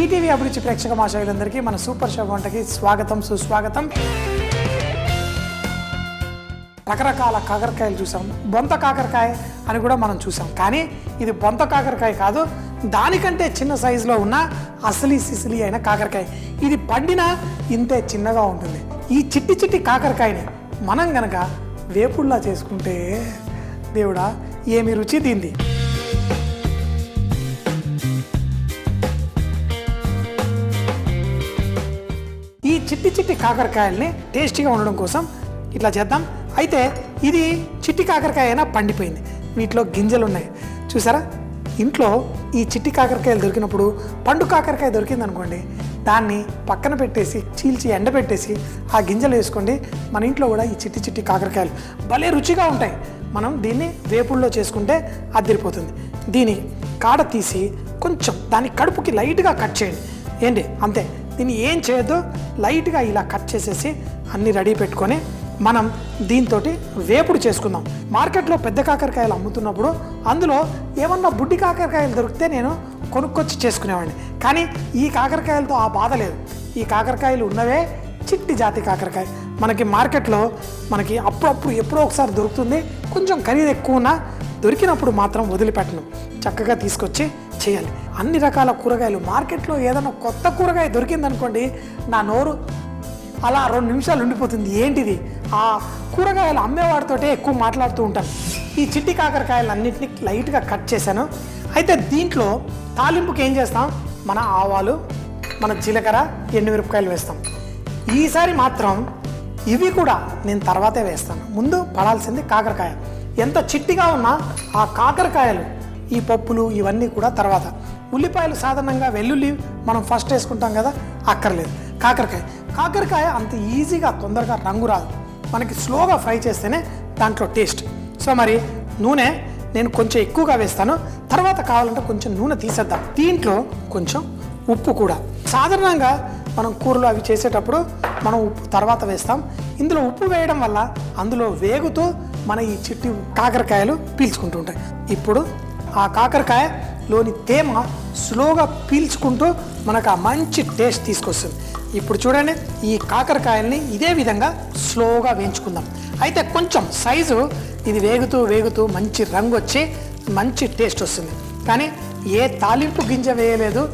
ETV అభిరుచి ప్రేక్షక మాషాయులందరికీ మన సూపర్ షో వంటకి స్వాగతం సుస్వాగతం. రకరకాల కాకరకాయలు చూసాం, బొంత కాకరకాయ అని కూడా మనం చూసాం. కానీ ఇది బొంత కాకరకాయ కాదు, దానికంటే చిన్న సైజులో ఉన్న అసలీ సిసిలి అయిన కాకరకాయ. ఇది పండినా ఇంతే చిన్నగా ఉంటుంది. ఈ చిట్టి చిట్టి కాకరకాయని మనం గనక వేపుడులా చేసుకుంటే దేవుడా ఏమి రుచి దీంది. ఈ చిట్టి చిట్టి కాకరకాయల్ని టేస్టీగా ఉండడం కోసం ఇట్లా చేద్దాం. అయితే ఇది చిట్టి కాకరకాయ అయినా పండిపోయింది, వీటిలో గింజలు ఉన్నాయి చూసారా. ఇంట్లో ఈ చిట్టి కాకరకాయలు దొరికినప్పుడు పండు కాకరకాయ దొరికింది అనుకోండి, దాన్ని పక్కన పెట్టేసి చీల్చి ఎండబెట్టేసి ఆ గింజలు వేసుకోండి. మన ఇంట్లో కూడా ఈ చిట్టి చిట్టి కాకరకాయలు భలే రుచిగా ఉంటాయి. మనం దీన్ని వేపుల్లో చేసుకుంటే అదిరిపోతుంది. దీని కాడ తీసి కొంచెం దాని కడుపుకి లైట్గా కట్ చేయండి. ఏంటి అంతే, దీన్ని ఏం చేయొద్దు, లైట్గా ఇలా కట్ చేసేసి అన్నీ రెడీ పెట్టుకొని మనం దీంతో వేపుడు చేసుకుందాం. మార్కెట్లో పెద్ద కాకరకాయలు అమ్ముతున్నప్పుడు అందులో ఏమన్నా బుడ్డి కాకరకాయలు దొరికితే నేను కొనుక్కొచ్చి చేసుకునేవాడిని. కానీ ఈ కాకరకాయలతో ఆ బాధ లేదు. ఈ కాకరకాయలు ఉన్నవే చిట్టి జాతి కాకరకాయ. మనకి మార్కెట్లో మనకి అప్పుడప్పుడు ఎప్పుడో ఒకసారి దొరుకుతుంది. కొంచెం ఖరీదు ఎక్కువ ఉన్నా దొరికినప్పుడు మాత్రం వదిలిపెట్టను, చక్కగా తీసుకొచ్చి చేయాలి. అన్ని రకాల కూరగాయలు మార్కెట్లో ఏదైనా కొత్త కూరగాయ దొరికిందనుకోండి, నా నోరు అలా 2 నిమిషాలు ఉండిపోతుంది. ఏంటిది, ఆ కూరగాయలు అమ్మేవాడితోటే ఎక్కువ మాట్లాడుతూ ఉంటాను. ఈ చిట్టి కాకరకాయలు అన్నింటినీ లైట్గా కట్ చేశాను. అయితే దీంట్లో తాలింపుకి ఏం చేస్తాం, మన ఆవాలు, మన జీలకర్ర, ఎండుమిరపకాయలు వేస్తాం. ఈసారి మాత్రం ఇవి కూడా నేను తర్వాతే వేస్తాను. ముందు పడాల్సింది కాకరకాయ. ఎంత చిట్టిగా ఉన్నా ఆ కాకరకాయలు, ఈ పప్పులు ఇవన్నీ కూడా తర్వాత. ఉల్లిపాయలు సాధారణంగా వెల్లుల్లి మనం ఫస్ట్ వేసుకుంటాం కదా, అక్కర్లేదు. కాకరకాయ అంత ఈజీగా తొందరగా రంగు రాదు, మనకి స్లోగా ఫ్రై చేస్తేనే దాంట్లో టేస్ట్. సో మరి నూనె నేను కొంచెం ఎక్కువగా వేస్తాను, తర్వాత కావాలంటే కొంచెం నూనె తీసేద్దాం. దీంట్లో కొంచెం ఉప్పు కూడా. సాధారణంగా మనం కూరలు అవి చేసేటప్పుడు మనం ఉప్పు తర్వాత వేస్తాం. ఇందులో ఉప్పు వేయడం వల్ల అందులో వేగుతూ మన ఈ చిట్టి కాకరకాయలు పీల్చుకుంటూ ఉంటాయి. ఇప్పుడు ఆ కాకరకాయలోని తేమ స్లోగా పీల్చుకుంటూ మనకు ఆ మంచి టేస్ట్ తీసుకొస్తుంది. ఇప్పుడు చూడండి, ఈ కాకరకాయల్ని ఇదే విధంగా స్లోగా వేయించుకుందాం. అయితే కొంచెం సైజు ఇది వేగుతూ మంచి రంగు వచ్చి మంచి టేస్ట్ వస్తుంది. కానీ ఏ తాలింపు గింజ వేయలేదు,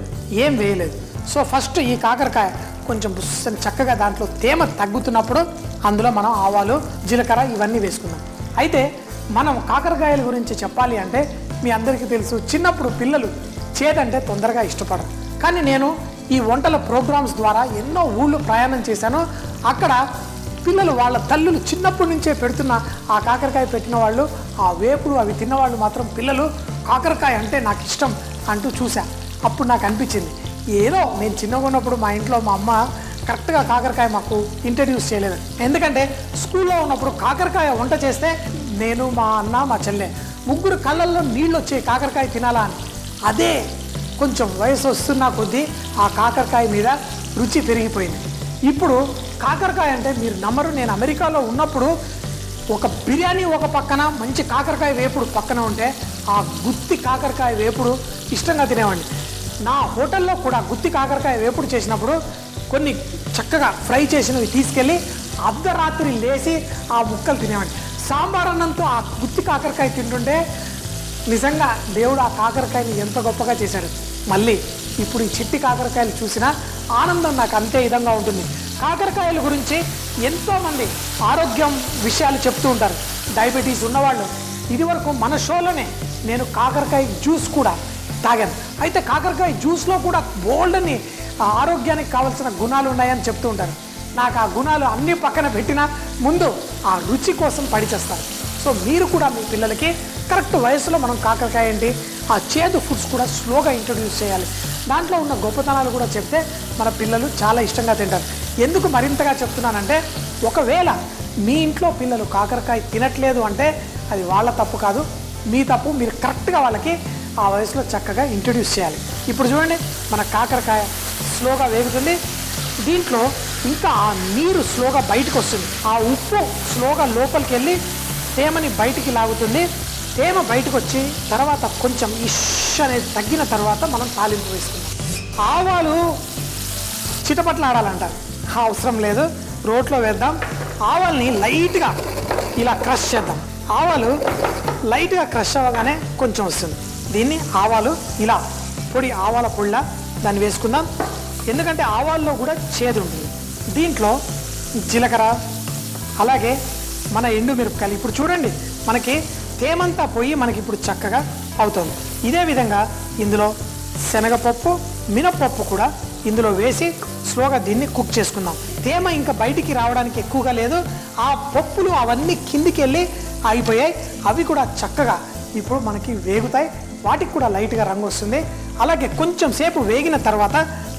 ఏం వేయలేదు. సో ఫస్ట్ ఈ కాకరకాయ కొంచెం బుస్సని చక్కగా దాంట్లో తేమ తగ్గుతున్నప్పుడు అందులో మనం ఆవాలు, జీలకర్ర ఇవన్నీ వేసుకుందాం. అయితే మనం కాకరకాయల గురించి చెప్పాలి అంటే మీ అందరికీ తెలుసు, చిన్నప్పుడు పిల్లలు చేదంటే తొందరగా ఇష్టపడరు. కానీ నేను ఈ వంటల ప్రోగ్రామ్స్ ద్వారా ఎన్నో ఊళ్ళు ప్రయాణం చేశాను. అక్కడ పిల్లలు వాళ్ళ తల్లులు చిన్నప్పటి నుంచే పెడుతున్న ఆ కాకరకాయ పెట్టిన వాళ్ళు, ఆ వేపుడు అవి తిన్నవాళ్ళు మాత్రం పిల్లలు కాకరకాయ అంటే నాకు ఇష్టం అంటూ చూశా. అప్పుడు నాకు అనిపించింది, ఏదో నేను చిన్నగా ఉన్నప్పుడు మా ఇంట్లో మా అమ్మ కరెక్ట్గా కాకరకాయ మాకు ఇంట్రడ్యూస్ చేయలేదు. ఎందుకంటే స్కూల్లో ఉన్నప్పుడు కాకరకాయ వంట చేస్తే నేను, మా అన్న, మా చెల్లె ముగ్గురు కళ్ళల్లో నీళ్ళు వచ్చే కాకరకాయ తినాలా అని. అదే కొంచెం వయసు వస్తున్న కొద్దీ ఆ కాకరకాయ మీద రుచి పెరిగిపోయింది. ఇప్పుడు కాకరకాయ అంటే మీరు నమ్మరు, నేను అమెరికాలో ఉన్నప్పుడు ఒక బిర్యానీ ఒక పక్కన మంచి కాకరకాయ వేపుడు పక్కన ఉంటే ఆ గుత్తి కాకరకాయ వేపుడు ఇష్టంగా తినేవాడిని. నా హోటల్లో కూడా గుత్తి కాకరకాయ వేపుడు చేసినప్పుడు కొన్ని చక్కగా ఫ్రై చేసినవి తీసుకెళ్ళి అర్ధరాత్రి లేచి ఆ ముక్కలు తినేవాడిని. సాంబార్ అన్నంతో ఆ గుత్తి కాకరకాయ తింటుంటే నిజంగా దేవుడు ఆ కాకరకాయని ఎంత గొప్పగా చేశాడు. మళ్ళీ ఇప్పుడు ఈ చిట్టి కాకరకాయలు చూసినా ఆనందం నాకు అంతే విధంగా ఉంటుంది. కాకరకాయల గురించి ఎంతోమంది ఆరోగ్యం విషయాలు చెప్తూ ఉంటారు. డయాబెటీస్ ఉన్నవాళ్ళు, ఇదివరకు మన షోలోనే నేను కాకరకాయ జ్యూస్ కూడా తాగాను. అయితే కాకరకాయ జ్యూస్లో కూడా బోల్డ్ని ఆరోగ్యానికి కావాల్సిన గుణాలు ఉన్నాయని చెప్తూ ఉంటారు. నాకు ఆ గుణాలు అన్నీ పక్కన పెట్టినా ముందు ఆ రుచి కోసం పడిచేస్తాను. సో మీరు కూడా మీ పిల్లలకి కరెక్ట్ వయసులో మనం కాకరకాయ ఏంటి, ఆ చేదు ఫుడ్స్ కూడా స్లోగా ఇంట్రడ్యూస్ చేయాలి. దాంట్లో ఉన్న గొప్పతనాలు కూడా చెప్తే మన పిల్లలు చాలా ఇష్టంగా తింటారు. ఎందుకు మరింతగా చెప్తున్నానంటే, ఒకవేళ మీ ఇంట్లో పిల్లలు కాకరకాయ తినట్లేదు అంటే అది వాళ్ళ తప్పు కాదు, మీ తప్పు. మీరు కరెక్ట్గా వాళ్ళకి ఆ వయసులో చక్కగా ఇంట్రడ్యూస్ చేయాలి. ఇప్పుడు చూడండి, మన కాకరకాయ స్లోగా వేగుతుంది. దీంట్లో ఇంకా ఆ నీరు స్లోగా బయటకు వస్తుంది. ఆ ఉప్పు స్లోగా లోపలికి వెళ్ళి తేమని బయటికి లాగుతుంది. తేమ బయటకు వచ్చి తర్వాత కొంచెం ఇష్ అనేది తగ్గిన తర్వాత మనం తాలింపు వేసుకుందాం. ఆవాలు చిటపట్లు ఆడాలంటారు, అవసరం లేదు, రోట్లో వేద్దాం. ఆవాల్ని లైట్గా ఇలా క్రష్ చేద్దాం. ఆవాలు లైట్గా క్రష్ అవ్వగానే కొంచెం వస్తుంది. దీన్ని ఆవాలు ఇలా పొడి, ఆవాల పొడిలా దాన్ని వేసుకుందాం. ఎందుకంటే ఆవాల్లో కూడా చేదు ఉంటుంది. దీంట్లో జీలకర్ర, అలాగే మన ఎండుమిరపకాయలు. ఇప్పుడు చూడండి, మనకి తేమంతా పోయి మనకి ఇప్పుడు చక్కగా అవుతుంది. ఇదే విధంగా ఇందులో శనగపప్పు, మినపప్పు కూడా ఇందులో వేసి స్లోగా దీన్ని కుక్ చేసుకుందాం. తేమ ఇంకా బయటికి రావడానికి ఎక్కువగా లేదు. ఆ పప్పులు అవన్నీ కిందికి వెళ్ళి ఆగిపోయాయి. అవి కూడా చక్కగా ఇప్పుడు మనకి వేగుతాయి. వాటికి కూడా లైట్గా రంగు వస్తుంది. అలాగే కొంచెం సేపు వేగిన తర్వాత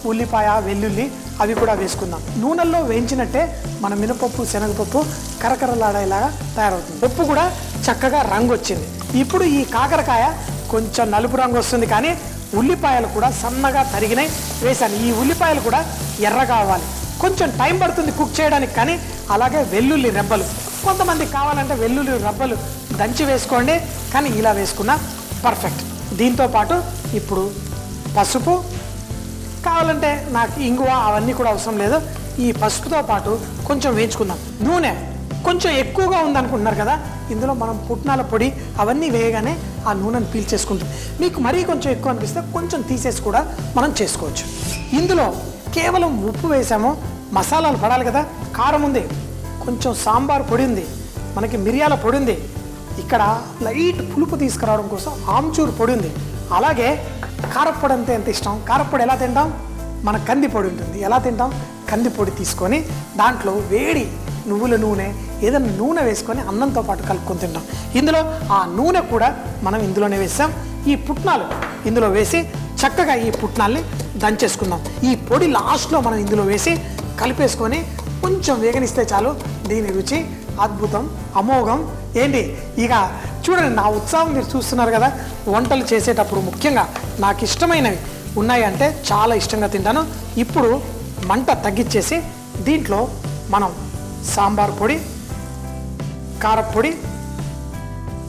ఉల్లిపాయ, వెల్లుల్లి అవి కూడా వేసుకుందాం. నూనెల్లో వేయించినట్టే మన మినపప్పు, శనగపప్పు కరకరలాడేలాగా తయారవుతుంది. పప్పు కూడా చక్కగా రంగు వచ్చింది. ఇప్పుడు ఈ కాకరకాయ కొంచెం నలుపు రంగు వస్తుంది, కానీ ఉల్లిపాయలు కూడా సన్నగా తరిగినాయి వేశాను. ఈ ఉల్లిపాయలు కూడా ఎర్రగా అవ్వాలి. కొంచెం టైం పడుతుంది కుక్ చేయడానికి. కానీ అలాగే వెల్లుల్లి రెబ్బలు, కొంతమంది కావాలంటే వెల్లుల్లి రెబ్బలు దంచి వేసుకోండి, కానీ ఇలా వేసుకున్నా పర్ఫెక్ట్. దీంతో పాటు ఇప్పుడు పసుపు, కావాలంటే నాకు ఇంగువ అవన్నీ కూడా అవసరం లేదు. ఈ పసుపుతో పాటు కొంచెం వేయించుకుందాం. నూనె కొంచెం ఎక్కువగా ఉందనుకుంటున్నారు కదా, ఇందులో మనం పుట్నాల పొడి అవన్నీ వేయగానే ఆ నూనెను పీల్చేసుకుంటుంది. మీకు మరీ కొంచెం ఎక్కువ అనిపిస్తే కొంచెం తీసేసి కూడా మనం చేసుకోవచ్చు. ఇందులో కేవలం ఉప్పు వేసాము, మసాలాలు పడాలి కదా. కారం ఉంది, కొంచెం సాంబార్ పొడి ఉంది, మనకి మిరియాల పొడి ఉంది, ఇక్కడ లైట్ పులుపు తీసుకురావడం కోసం ఆమ్చూర్ పొడి ఉంది. అలాగే కారప్పొడి అంతే ఎంత ఇష్టం. కారప్పొడి ఎలా తింటాం? మన కంది పొడి ఉంటుంది, ఎలా తింటాం? కంది పొడి తీసుకొని దాంట్లో వేడి నువ్వుల నూనె, ఏదైనా నూనె వేసుకొని అన్నంతో పాటు కలుపుకొని తింటాం. ఇందులో ఆ నూనె కూడా మనం ఇందులోనే వేసాం. ఈ పుట్నాలు ఇందులో వేసి చక్కగా ఈ పుట్నాల్ని దంచేసుకుందాం. ఈ పొడి లాస్ట్లో మనం ఇందులో వేసి కలిపేసుకొని కొంచెం వేగనిస్తే చాలు. దీని రుచి అద్భుతం, అమోఘం. ఏంటి ఇక చూడండి, నా ఉత్సాహం మీరు చూస్తున్నారు కదా. వంటలు చేసేటప్పుడు ముఖ్యంగా నాకు ఇష్టమైనవి ఉన్నాయి అంటే చాలా ఇష్టంగా తింటాను. ఇప్పుడు మంట తగ్గించేసి దీంట్లో మనం సాంబార్ పొడి, కారపొడి,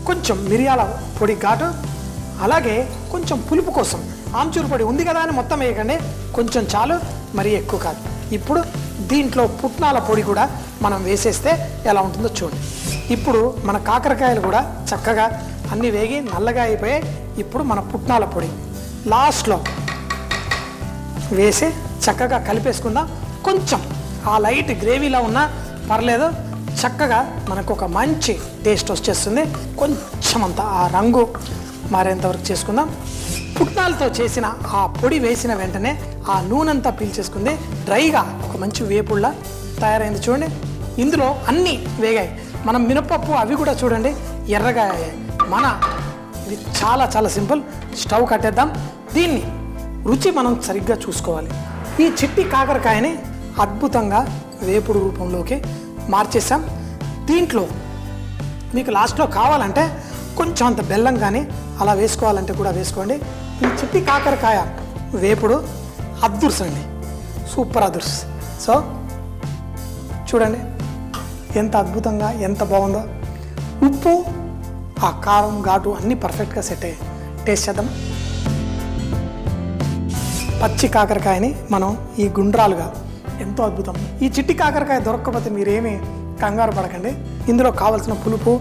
కొంచెం మిరియాల పొడి ఘాటు, అలాగే కొంచెం పులుపు కోసం ఆమ్చూరు పొడి ఉంది కదా అని మొత్తం వేయకండి, కొంచెం చాలు, మరీ ఎక్కువ కాదు. ఇప్పుడు దీంట్లో పుట్నాల పొడి కూడా మనం వేసేస్తే ఎలా ఉంటుందో చూడండి. ఇప్పుడు మన కాకరకాయలు కూడా చక్కగా అన్నీ వేగి నల్లగా అయిపోయాయి. ఇప్పుడు మన పుట్నాల పొడి లాస్ట్లో వేసి చక్కగా కలిపేసుకుందాం. కొంచెం ఆ లైట్ గ్రేవీలో ఉన్నా పర్లేదు, చక్కగా మనకు ఒక మంచి టేస్ట్ వచ్చేస్తుంది. కొంచెం అంత ఆ రంగు మారేంతవరకు చేసుకుందాం. పుట్నాలతో చేసిన ఆ పొడి వేసిన వెంటనే ఆ నూనెంతా పీల్చేసుకుంది. డ్రైగా ఒక మంచి వేపుళ్ళ తయారైంది చూడండి. ఇందులో అన్నీ వేగాయి. మనం మినపప్పు అవి కూడా చూడండి ఎర్రగా అయ్యాయి. ఇది చాలా చాలా సింపుల్. స్టవ్ కట్టేద్దాం. దీన్ని రుచి మనం సరిగ్గా చూసుకోవాలి. ఈ చిట్టి కాకరకాయని అద్భుతంగా వేపుడు రూపంలోకి మార్చేసాం. దీంట్లో మీకు లాస్ట్లో కావాలంటే కొంచెం అంత బెల్లం కానీ అలా వేసుకోవాలంటే కూడా వేసుకోండి. ఈ చిట్టి కాకరకాయ వేపుడు అద్దుర్స్ అండి, సూపర్ అదుర్స్. సో చూడండి ఎంత అద్భుతంగా, ఎంత బాగుందో. ఉప్పు, ఆ కారం, ఘాటు అన్నీ పర్ఫెక్ట్గా సెట్ అయ్యాయి. టేస్ట్ చేద్దాం. పచ్చి కాకరకాయని మనం ఈ గుండ్రాలుగా, ఎంతో అద్భుతం. ఈ చిట్టి కాకరకాయ దొరకకపోతే మీరేమీ కంగారు పడకండి. ఇందులో కావాల్సిన పులుపు,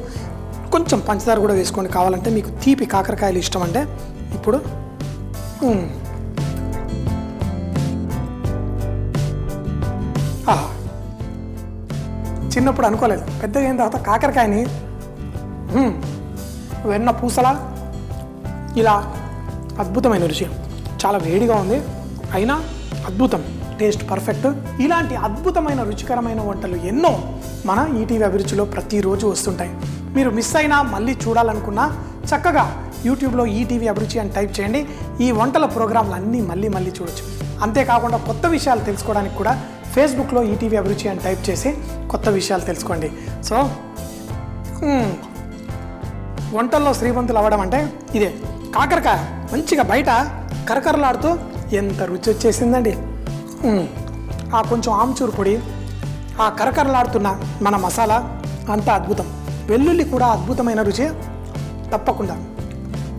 కొంచెం పంచదార కూడా వేసుకోండి కావాలంటే. మీకు తీపి కాకరకాయలు ఇష్టం అంటే ఇప్పుడు చిన్నప్పుడు అనుకోలేదు, పెద్దగా అయిన తర్వాత కాకరకాయని వెన్న పూసలా ఇలా అద్భుతమైన రుచి. చాలా వేడిగా ఉంది అయినా అద్భుతం, టేస్ట్ పర్ఫెక్ట్. ఇలాంటి అద్భుతమైన రుచికరమైన వంటలు ఎన్నో మన ఈటీవీ అభిరుచిలో ప్రతిరోజు వస్తుంటాయి. మీరు మిస్ అయినా మళ్ళీ చూడాలనుకున్నా చక్కగా యూట్యూబ్లో ఈటీవీ అభిరుచి అని టైప్ చేయండి. ఈ వంటల ప్రోగ్రాంలు అన్నీ మళ్ళీ చూడొచ్చు. అంతేకాకుండా కొత్త విషయాలు తెలుసుకోవడానికి కూడా ఫేస్బుక్లో ఈటీవీ అభిరుచి అని టైప్ చేసి కొత్త విషయాలు తెలుసుకోండి. సో వంటల్లో శ్రీమంతులు అవ్వడం అంటే ఇదే. కాకరకాయ మంచిగా బయట కరకరలాడుతూ ఎంత రుచి వచ్చేసిందండి. ఆ కొంచెం ఆమ్చూరు పొడి, ఆ కరకరలాడుతున్న మన మసాలా అంతా అద్భుతం. వెల్లుల్లి కూడా అద్భుతమైన రుచి. తప్పకుండా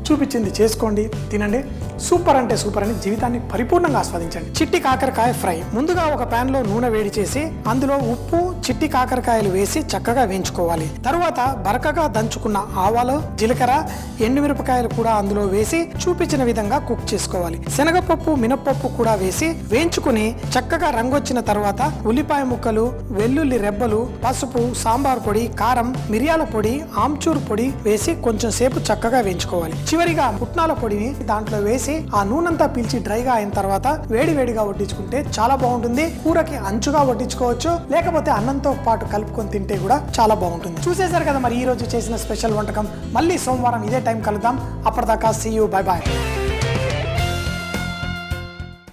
చూపించింది చేసుకోండి, తినండి. సూపర్ అంటే సూపర్ అని జీవితాన్ని పరిపూర్ణంగా ఆస్వాదించండి. చిట్టి కాకరకాయ ఫ్రై. ముందుగా ఒక పాన్ లో నూనె వేడి చేసి అందులో ఉప్పు, చిట్టి కాకరకాయలు వేసి చక్కగా వేయించుకోవాలి. తరువాత బరకగా దంచుకున్న ఆవాలు, జీలకర్ర, ఎండుమిరపకాయలు కూడా అందులో వేసి చూపించిన విధంగా కుక్ చేసుకోవాలి. శనగపప్పు, మినపప్పు కూడా వేసి వేయించుకుని చక్కగా రంగొచ్చిన తర్వాత ఉల్లిపాయ ముక్కలు, వెల్లుల్లి రెబ్బలు, పసుపు, సాంబార్ పొడి, కారం, మిరియాల పొడి, ఆమ్చూర్ పొడి వేసి కొంచెం సేపు చక్కగా వేయించుకోవాలి. చివరిగా పుట్నాల పొడిని దాంట్లో వేసి ఆ నూనెంతా పీల్చి డ్రైగా అయిన తర్వాత వేడివేడిగా వడ్డించుకుంటే చాలా బాగుంటుంది. కూరకి అంచుగా వడ్డించుకోవచ్చు, లేకపోతే అన్నంతో పాటు కలుపుకొని తింటే కూడా చాలా బాగుంటుంది. చూసేశారు కదా మరి ఈ రోజు చేసిన స్పెషల్ వంటకం. మళ్ళీ సోమవారం ఇదే టైం కలుద్దాం. అప్పటిదాకా సీ యూ, బై బాయ్.